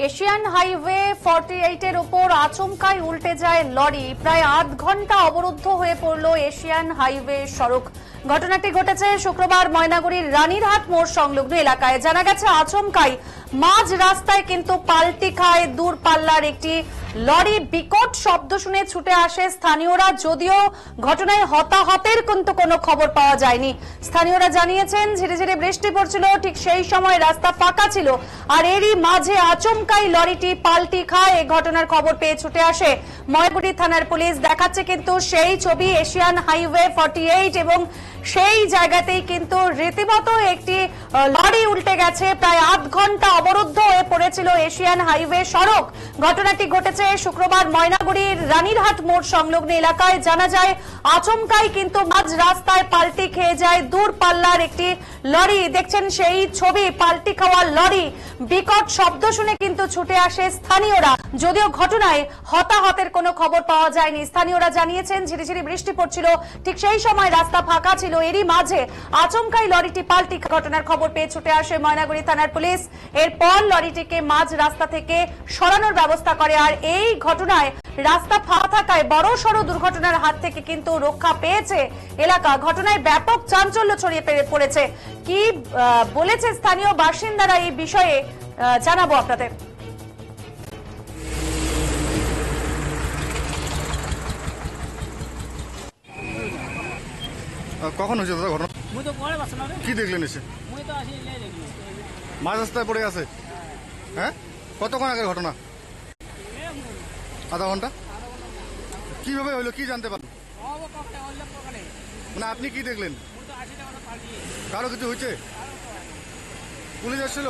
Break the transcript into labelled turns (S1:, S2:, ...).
S1: Asian highway 48 এর উপর আচমকাই উল্টে যায় লরি। প্রায় আধ ঘন্টা অবরুদ্ধ হয়ে পড়ল এশিয়ান হাইওয়ে সড়ক। ঘটনাটি ঘটেছে শুক্রবার ময়নাগুড়ির রানীরহাট মোড় সংলগ্ন এলাকায়। জানা গেছে আচমকাই মাঝ রাস্তায় কিন্তু পাল্টি খায় দূরপাল্লার একটি লরি। বিকট শব্দ শুনে ছুটে আসে স্থানীয়রা, যদিও ঘটনায় হতাহতের কিন্তু কোনো খবর পাওয়া যায়নি। স্থানীয়রা জানিয়েছেন ঝিরিঝিরি বৃষ্টি পড়ছিল, ঠিক সেই সময় রাস্তা ফাঁকা ছিল, আর এরই মাঝে আচমকাই লরিটি পাল্টি খায়। এই ঘটনার খবর পেয়ে ছুটে আসে ময়নাগুড়ি থানার পুলিশ। দেখাচ্ছে কিন্তু সেই ছবি এশিয়ান হাইওয়ে 48 এবং সেই জায়গাতেই কিন্তু রীতিমতো একটি লরি উল্টে গেছে। প্রায় আধ ঘন্টা অবরুদ্ধ হয়ে পড়েছিল এশিয়ান হাইওয়ে সড়ক। ঘটনাটি ঘটেছে শুক্রবার ময়নাগুড়ির রানীরহাট মোড় সংলগ্ন এলাকায়। জানা যায় আচমকাই কিন্তু মাঝ রাস্তায় পাল্টি খেয়ে যায় দূরপাল্লার একটি লরি। দেখছেন সেই ছবি, পাল্টি খাওয়া লরি। বিকট শব্দ শুনে কিন্তু ছুটে আসে স্থানীয়রা, যদিও ঘটনায় হতাহতের কোনো খবর পাওয়া যায়নি। স্থানীয়রা জানিয়েছেন ঝিরিঝিরি বৃষ্টি পড়ছিল, ঠিক সেই সময় রাস্তা ফাঁকা ছিল, এরই মাঝে আচমকাই লরিটি পাল্টি। ঘটনার খবর পেয়ে ছুটে আসে ময়নাগুড়ি থানার পুলিশ। এরপর লরিটিকে মাঝ রাস্তা থেকে সরানোর ব্যবস্থা করে। আর এই ঘটনায় রাস্তা ফাঁকা থাকায় বড় সড় দুর্ঘটনার হাত থেকে কিন্তু রক্ষা পেয়েছে এলাকা। ঘটনায় ব্যাপক চাঞ্চল্য ছড়িয়ে পড়েছে। কি বলেছে স্থানীয় বাসিন্দারা এই বিষয়ে জানাবো আপনাদের।
S2: কখন হয়েছে দাদা ঘটনা? কি দেখলেন এসে? মাঝ রাস্তায় পড়ে আছে? হ্যাঁ, কতক্ষণ আগের ঘটনা? আধা ঘন্টা। কিভাবে হইলো কি জানতে পারলেন? মানে আপনি কি দেখলেন? কারো কিছু হয়েছে? পুলিশ এসেছিল?